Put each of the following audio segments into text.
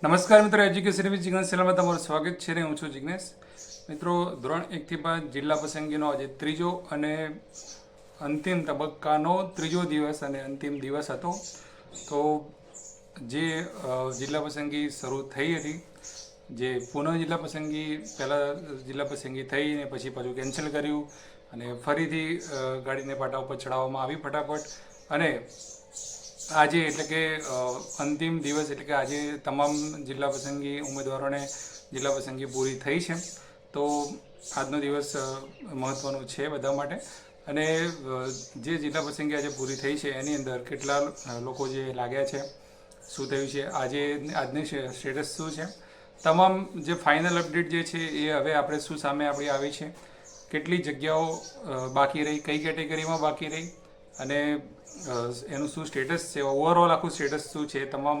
નમસ્કાર મિત્રો, education with Jignesh ચેનલમાં તમારું સ્વાગત છે. હું છું જિગ્નેશ. મિત્રો, ધોરણ 1 થી 5 જિલ્લા પસંદગીનો આજે ત્રીજો અને અંતિમ તબક્કાનો ત્રીજો દિવસ અને અંતિમ દિવસ હતો. તો જે જિલ્લા પસંદગી શરૂ થઈ હતી, જે પુનઃ જિલ્લા પસંદગી પહેલાં જિલ્લા પસંદગી થઈ ને પછી પાછું કેન્સલ કર્યું અને ફરીથી ગાડીને પાટા ઉપર ચડાવવામાં આવી ફટાફટ. અને આજે એટલે કે અંતિમ દિવસ એટલે કે આજે તમામ જિલ્લા પસંદગી ઉમેદવારોને જિલ્લા પસંદગી પૂરી થઈ છે. તો આજનો દિવસ મહત્ત્વનો છે બધા માટે. અને જે જિલ્લા પસંદગી આજે પૂરી થઈ છે એની અંદર કેટલા લોકો જે લાગ્યા છે, શું થયું છે, આજની સ્ટેટસ શું છે, તમામ જે ફાઇનલ અપડેટ જે છે એ હવે આપણે શું સામે આપણી આવી છે, કેટલી જગ્યાઓ બાકી રહી, કઈ કેટેગરીમાં બાકી રહી અને એનું શું સ્ટેટસ છે, ઓવરઓલ આખું સ્ટેટસ શું છે, તમામ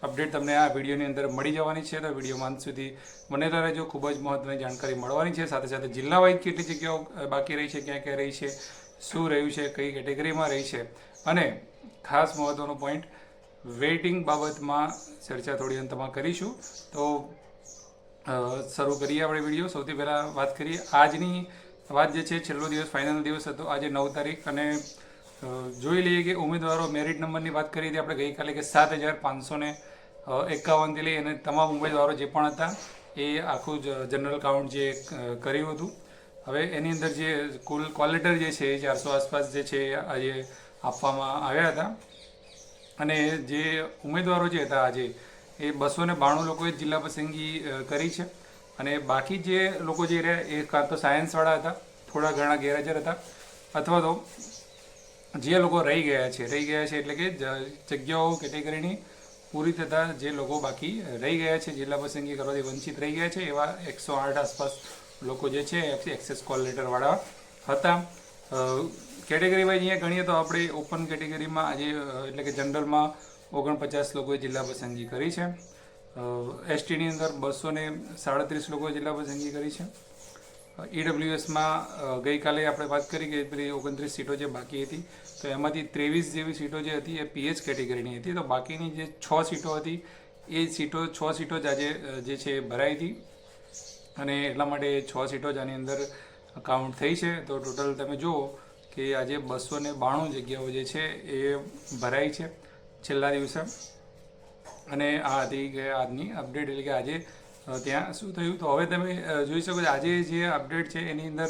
અપડેટ તમને આ વિડીયોની અંદર મળી જવાની છે. તો વિડીયોમાં અંત સુધી બનેલા રહેજો, ખૂબ જ મહત્ત્વની જાણકારી મળવાની છે. સાથે સાથે જિલ્લા વાઇઝ કેટલી જગ્યાઓ બાકી રહી છે, ક્યાં ક્યાં રહી છે, શું રહ્યું છે, કઈ કેટેગરીમાં રહી છે અને ખાસ મહત્ત્વનો પોઈન્ટ વેઇટિંગ બાબતમાં ચર્ચા થોડી અંતમાં કરીશું. તો શરૂ કરીએ આપણે વિડીયો. સૌથી પહેલાં વાત કરીએ આજની વાત જે છે, છેલ્લો દિવસ ફાઇનલ દિવસ હતો આજે 9 તારીખ. અને જોઈ લઈએ કે ઉમેદવારો મેરિટ નંબરની વાત કરી હતી આપણે ગઈકાલે કે 7,551થી લઈ અને તમામ ઉમેદવારો જે પણ હતા એ આખું જનરલ કાઉન્ટ જે કર્યું હતું. હવે એની અંદર જે કુલ કોલ લેટર જે છે એ 400 આસપાસ જે છે આજે આપવામાં આવ્યા હતા. અને જે ઉમેદવારો જે હતા આજે એ 292 લોકોએ જિલ્લા પસંદગી કરી છે. અને બાકી જે લોકો જે રહ્યા એ કાં તો સાયન્સવાળા હતા, થોડા ઘણા ગેરહાજર હતા, અથવા તો જે લોકો રહી ગયા છે એટલે કે જગ્યાઓ કેટેગરીની પૂરી થતાં જે લોકો બાકી રહી ગયા છે, જિલ્લા પસંદગી કરવાથી વંચિત રહી ગયા છે, એવા 108 આસપાસ લોકો જે છે એક્સેસ કોલ લેટરવાળા હતા. કેટેગરી વાઇઝ અહીંયા ગણીએ તો આપણે ઓપન કેટેગરીમાં આજે એટલે કે જનરલમાં 49 લોકોએ જિલ્લા પસંદગી કરી છે. એસટીની અંદર 237 લોકોએ જિલ્લા પસંદગી કરી છે. ઈડબ્લ્યુએસમાં ગઈકાલે આપણે વાત કરી કે પેલી 29 સીટો જે બાકી હતી તો એમાંથી 23 જેવી સીટો જે હતી એ પીએચ કેટેગરીની હતી. તો બાકીની જે 6 સીટો હતી એ 6 સીટો જ આજે જે છે ભરાઈ હતી અને એટલા માટે 6 સીટો જ આની અંદર કાઉન્ટ થઈ છે. તો ટોટલ તમે જુઓ કે આજે 292 જગ્યાઓ જે છે એ ભરાઈ છે છેલ્લા દિવસે. અને આ હતી કે આજની અપડેટ એટલે કે આજે ત્યાં શું થયું. તો હવે તમે જોઈ શકો છો આજે જે અપડેટ છે એની અંદર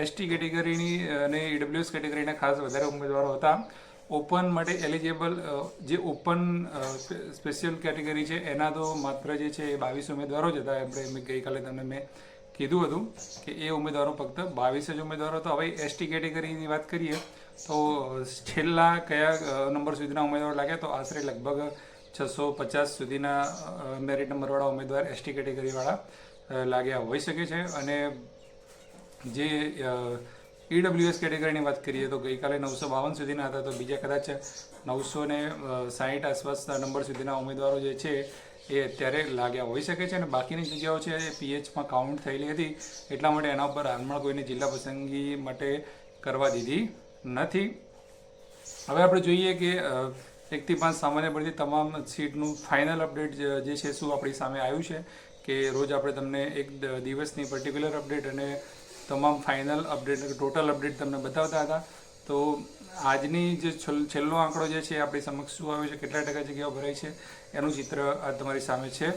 એસટી કેટેગરીની અને ઈડબ્લ્યુએસ કેટેગરીના ખાસ વધારે ઉમેદવારો હતા. ઓપન માટે એલિજિબલ જે ઓપન સ્પેશિયલ કેટેગરી છે એના તો માત્ર જે છે એ 22 ઉમેદવારો જ હતા. આપણે ગઈકાલે તમને મેં કીધું હતું કે એ ઉમેદવારો ફક્ત 22 જ ઉમેદવારો. તો હવે એસટી કેટેગરીની વાત કરીએ તો છેલ્લા કયા નંબર સુધીના ઉમેદવારો લાગ્યા તો આશરે લગભગ 650 સુધીના મેરિટ નંબરવાળા ઉમેદવાર એસટી કેટેગરીવાળા લાગ્યા હોઈ શકે છે. અને જે ઈડબ્લ્યુએસ કેટેગરીની વાત કરીએ તો ગઈકાલે 952 સુધીના હતા. તો બીજા કદાચ 960 આસપાસના નંબર સુધીના ઉમેદવારો જે છે એ અત્યારે લાગ્યા હોઈ શકે છે. અને બાકીની જગ્યાઓ છે એ પીએચમાં કાઉન્ટ થયેલી હતી એટલા માટે એના ઉપર હાલમાં કોઈને જિલ્લા પસંદગી માટે કરવા દીધી નથી. હવે આપણે જોઈએ કે 1 થી 5 સામાન્ય ભરતી તમામ સીટનું ફાઇનલ અપડેટ જે છે શું આપણી સામે આવ્યું છે કે રોજ આપણે તમને એક દિવસની પર્ટિક્યુલર અપડેટ અને તમામ ફાઇનલ અપડેટ ટોટલ અપડેટ તમને બતાવતા હતા. તો આજની જે છેલ્લો આંકડો જે છે આપણી સમક્ષ શું આવ્યો છે, કેટલા ટકા જગ્યાઓ ભરાઈ છે એનું ચિત્ર આ તમારી સામે છે.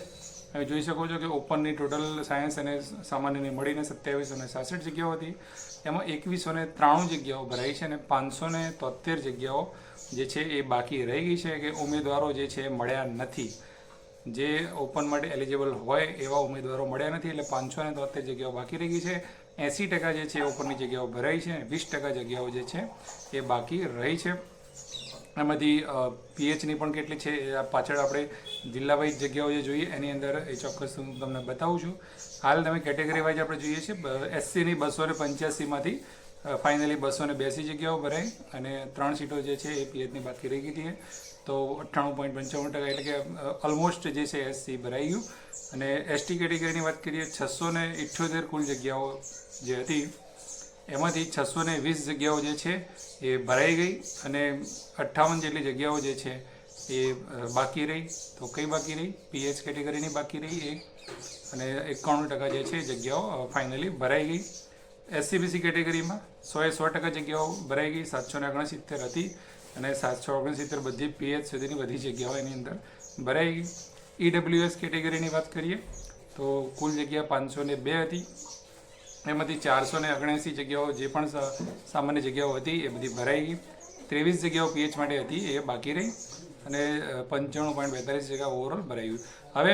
તમે જોઈ શકો છો કે ઓપનની ટોટલ સાયન્સ અને સામાન્યની મળીને 2766 જગ્યાઓ હતી. એમાં 2193 જગ્યાઓ ભરાઈ છે અને 573 જગ્યાઓ જે છે એ બાકી રહી ગઈ છે કે ઉમેદવારો જે છે મળ્યા નથી. જે ઓપન માટે એલિજિબલ હોય એવા ઉમેદવારો મળ્યા નથી એટલે 573 જગ્યાઓ બાકી રહી ગઈ છે. 80% જે છે ઓપનની જગ્યાઓ ભરાઈ છે, 20% જગ્યાઓ જે છે એ બાકી રહી છે. એમાંથી પીએચની પણ કેટલી છે એ પાછળ આપણે જિલ્લા વાઇઝ જગ્યાઓ જે જોઈએ એની અંદર એ ચોક્કસ હું તમને બતાવું છું. હાલ તમે કેટેગરી વાઇઝ આપણે જોઈએ છીએ એસસીની 285માંથી ફાઇનલી 282 જગ્યાઓ ભરાઈ અને 3 સીટો જે છે એ પીએચની બાકી રહી ગઈ હતી. તો 98.55% એટલે કે ઓલમોસ્ટ જે છે એસસી ભરાઈ ગયું. અને એસટી કેટેગરીની વાત કરીએ 678 કુલ જગ્યાઓ જે હતી એમાંથી 620 જગ્યાઓ જે છે એ ભરાઈ ગઈ અને 58 જેટલી જગ્યાઓ જે છે એ બાકી રહી. તો કઈ બાકી રહી? પીએચ કેટેગરીની બાકી રહી એક, અને 91% જે છે જગ્યાઓ ફાઇનલી ભરાઈ ગઈ. એસસીબીસી કેટેગરીમાં 100% જગ્યાઓ ભરાઈ ગઈ. 769 હતી અને 769 બધી પીએચ સુધીની બધી જગ્યાઓ એની અંદર ભરાઈ ગઈ. ઈડબ્લ્યુએસ કેટેગરીની વાત કરીએ તો કુલ જગ્યા 502 હતી. એમાંથી 479 જગ્યાઓ જે પણ સામાન્ય જગ્યાઓ હતી એ બધી ભરાઈ ગઈ. 23 જગ્યાઓ પીએચ માટે હતી એ બાકી રહી અને 95.42 જગ્યા ઓવરઓલ ભરાઈ ગયું. હવે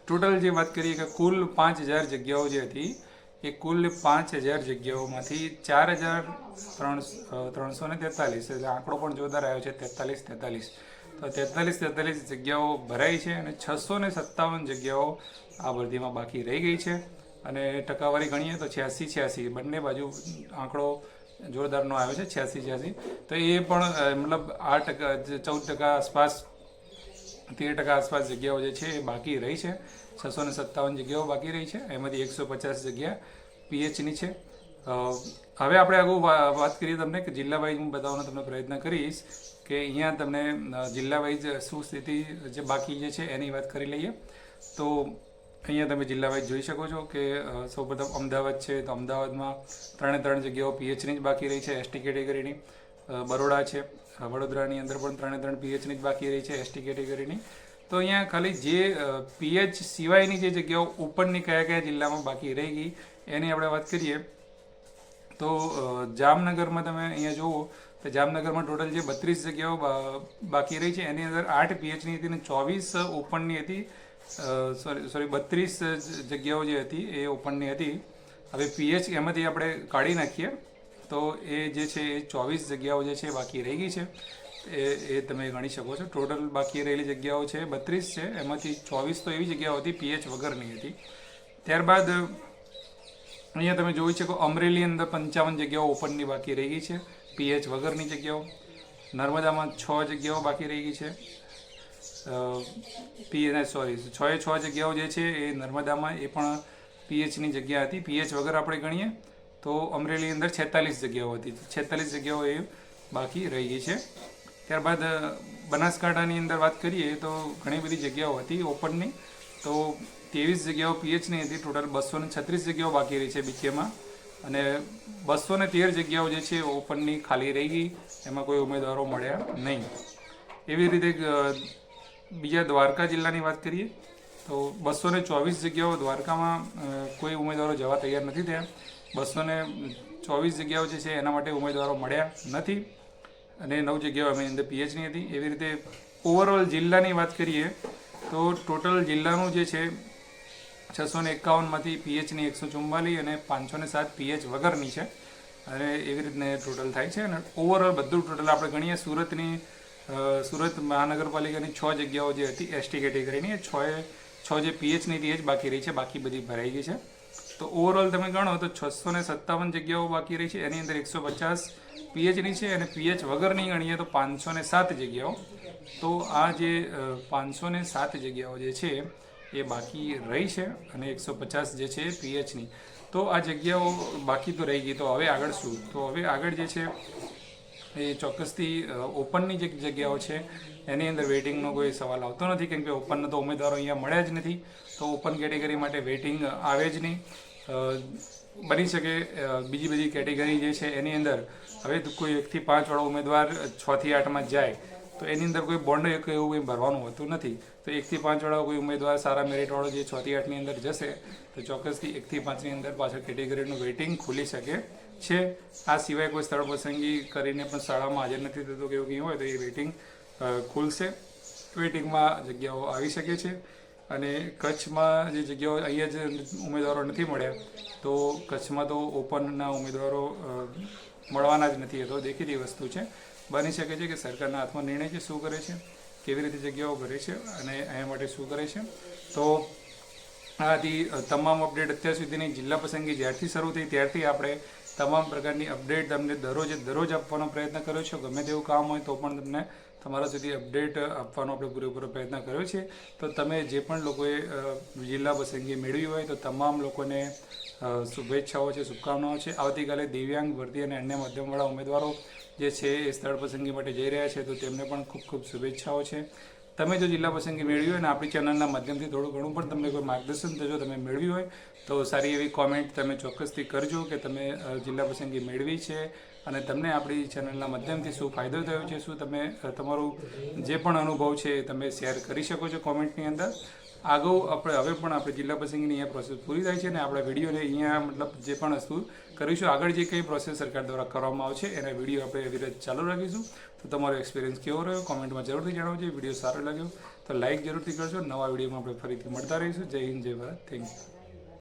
ટોટલ જે વાત કરીએ કે કુલ 5000 જગ્યાઓ જે હતી એ કુલ 5000 જગ્યાઓમાંથી 4343 એટલે આંકડો પણ જોરદાર આવ્યો છે 43 તો 43 જગ્યાઓ ભરાઈ છે અને 657 જગ્યાઓ આ ભરતીમાં બાકી રહી ગઈ છે. અને ટકાવારી ગણીએ તો 86 બંને બાજુ આંકડો જોરદારનો આવ્યો છે 86 તો એ પણ મતલબ 8% 14% આસપાસ 13% આસપાસ જગ્યાઓ જે છે એ બાકી રહી છે. 657 જગ્યાઓ બાકી રહી છે, એમાંથી 150 જગ્યા પીએચની છે. હવે આપણે આગળ વાત કરીએ તમને કે જિલ્લા વાઇઝ હું બતાવવાનો તમને પ્રયત્ન કરીશ કે અહીંયા તમને જિલ્લા વાઇઝ શું સ્થિતિ જે બાકી જે છે એની વાત કરી લઈએ. તો અહીંયા તમે જિલ્લા વાઇઝ જોઈ શકો છો કે સૌપ્રથમ અમદાવાદ છે તો અમદાવાદમાં 3 જગ્યાઓ પીએચની જ બાકી રહી છે એસટી કેટેગરીની. બરોડા છે, વડોદરાની અંદર પણ 3 પીએચની જ બાકી રહી છે એસટી કેટેગરીની. તો અહીંયા ખાલી જે પીએચ સિવાયની જે જગ્યાઓ ઉપરની કયા જિલ્લામાં બાકી રહી ગઈ એની આપણે વાત કરીએ તો જામનગરમાં તમે અહીંયા જુઓ તો જામનગરમાં ટોટલ જે 32 જગ્યાઓ બાકી રહી છે એની અંદર 8 પીએચની હતી અને 24 ઓપનની હતી. સોરી 32 જગ્યાઓ જે હતી એ ઓપનની હતી. હવે પીએચ એમાંથી આપણે કાઢી નાખીએ તો એ જે છે એ 24 જગ્યાઓ જે છે બાકી રહી ગઈ છે એ તમે ગણી શકો છો. ટોટલ બાકી રહેલી જગ્યાઓ છે 32 છે, એમાંથી 24 તો એવી જગ્યાઓ હતી પીએચ વગરની હતી. ત્યારબાદ અહીંયા તમે જોઈ શકો અમરેલી અંદર 55 જગ્યાઓ ઓપનની બાકી રહી ગઈ છે પીએચ વગરની જગ્યાઓ. નર્મદામાં 6 જગ્યાઓ બાકી રહી ગઈ છે. 6 જગ્યાઓ જે છે એ નર્મદામાં એ પણ પીએચની જગ્યા હતી. પીએચ વગર આપણે ગણીએ તો અમરેલી અંદર 46 જગ્યાઓ હતી. 46 જગ્યાઓ એ બાકી રહી ગઈ છે. ત્યારબાદ બનાસકાંઠાની અંદર વાત કરીએ તો ઘણી બધી જગ્યાઓ હતી ઓપનની. તો 23 જગ્યાઓ પીએચની હતી. ટોટલ 236 જગ્યાઓ બાકી રહી છે બીકેમાં અને 213 જગ્યાઓ જે છે ઓપનની ખાલી રહી ગઈ, એમાં કોઈ ઉમેદવારો મળ્યા નહીં. એવી રીતે બીજા દ્વારકા જિલ્લાની વાત કરીએ તો 224 જગ્યાઓ દ્વારકામાં કોઈ ઉમેદવારો જવા તૈયાર નથી થયા. 224 જગ્યાઓ જે છે એના માટે ઉમેદવારો મળ્યા નથી અને 9 જગ્યાઓ એની અંદર પીએચની હતી. એવી રીતે ઓવરઓલ જિલ્લાની વાત કરીએ તો ટોટલ જિલ્લાનું જે છે 651માંથી પીએચની 144 અને 507 પીએચ વગરની છે અને એવી રીતને ટોટલ થાય છે. અને ઓવરઓલ બધું ટોટલ આપણે ગણીએ સુરત મહાનગરપાલિકાની 6 જગ્યાઓ જે હતી એસટી કેટેગરીની 6 જે પીએચની હતી એ જ બાકી રહી છે, બાકી બધી ભરાઈ ગઈ છે. તો ઓવરઓલ તમે ગણો તો 657 જગ્યાઓ બાકી રહી છે, એની અંદર 150 પીએચની છે અને પીએચ વગરની ગણીએ તો 507 જગ્યાઓ. તો આ જે 507 જગ્યાઓ જે છે એ બાકી રહી છે અને 150 જે છે પીએચની. તો આ જગ્યાઓ બાકી તો રહી ગઈ. તો હવે આગળ શું? તો હવે આગળ જે છે એ ચોક્કસથી ઓપનની જે જગ્યાઓ છે એની અંદર વેઇટિંગનો કોઈ સવાલ આવતો નથી, કેમ કે ઓપનના તો ઉમેદવારો અહીંયા મળ્યા જ નથી. તો ઓપન કેટેગરી માટે વેઇટિંગ આવે જ નહીં. બની શકે બીજી બધી કેટેગરી જે છે એની અંદર હવે કોઈ 1 થી 5 વાળો ઉમેદવાર 6 થી 8માં જાય તો એની અંદર કોઈ બોન્ડ એવું કંઈ ભરવાનું હોતું નથી. તો 1 થી 5 વાળો કોઈ ઉમેદવાર સારા મેરિટવાળો જે 6 થી 8ની અંદર જશે તો ચોક્કસથી 1 થી 5ની અંદર પાછળ કેટેગરીનું વેઇટિંગ ખુલી શકે છે. આ સિવાય કોઈ સ્થળ પસંદગી કરીને પણ શાળામાં હાજર નથી થતો કે એવું કંઈ હોય તો એ વેઇટિંગ ખુલશે. વેઇટિંગમાં જગ્યાઓ આવી શકે છે. અને કચ્છમાં જે જગ્યાઓ અહીંયા જ ઉમેદવારો નથી મળ્યા તો કચ્છમાં તો ઓપનના ઉમેદવારો મળવાના જ નથી. એ તો દેખીતી વસ્તુ છે. બની શકે છે કે સરકારના હાથમાં નિર્ણય છે શું કરે છે, કેવી રીતે જગ્યાઓ ભરે છે અને એના માટે શું કરે છે. તો આથી તમામ અપડેટ અત્યાર સુધીની જિલ્લા પસંદગી જ્યારથી શરૂ થઈ ત્યારથી આપણે તમામ પ્રકારની અપડેટ તમને દરરોજ આપવાનો પ્રયત્ન કર્યો છે. ગમે તેવું કામ હોય તો પણ તમને તમારા સુધી અપડેટ આપવાનો આપણે પૂરેપૂરો પ્રયત્ન કર્યો છે. તો તમે જે પણ લોકોએ જિલ્લા પસંદગી મેળવી હોય તો તમામ લોકોને શુભેચ્છાઓ છે, શુભકામનાઓ છે. આવતીકાલે દિવ્યાંગ ભરતી અને અન્ય મધ્યમવાળા ઉમેદવારો જે છે એ સ્થળ પસંદગી માટે જઈ રહ્યા છે, તો તેમને પણ ખૂબ ખૂબ શુભેચ્છાઓ છે. તમે જો જિલ્લા પસંદગી મેળવી હોય અને આપણી ચેનલના માધ્યમથી થોડું ઘણું પણ તમને કોઈ માર્ગદર્શન જો તમે મેળવી હોય તો સારી એવી કોમેન્ટ તમે ચોક્કસથી કરજો કે તમે જિલ્લા પસંદગી મેળવી છે અને તમને આપણી ચેનલના માધ્યમથી શું ફાયદો થયો છે, શું તમે તમારું જે પણ અનુભવ છે એ તમે શેર કરી શકો છો કોમેન્ટની અંદર. હવે પણ આપણે જિલ્લા પસંદગીની અહીંયા પ્રોસેસ પૂરી થાય છે અને આપણા વિડીયોને અહીંયા મતલબ જે પણ વસ્તુ કરીશું, આગળ જે કંઈ પ્રોસેસ સરકાર દ્વારા કરવામાં આવશે એના વિડીયો આપણે વિરોધ ચાલુ રાખીશું. તો તમારો એક્સપિરિયન્સ કેવો રહ્યો કોમેન્ટમાં જરૂરથી જણાવજો. વિડીયો સારો લાગ્યો તો લાઇક જરૂરથી કરજો. નવા વિડીયોમાં આપણે ફરીથી મળતા રહીશું. જય હિન્દ, જય ભારત. Thank you.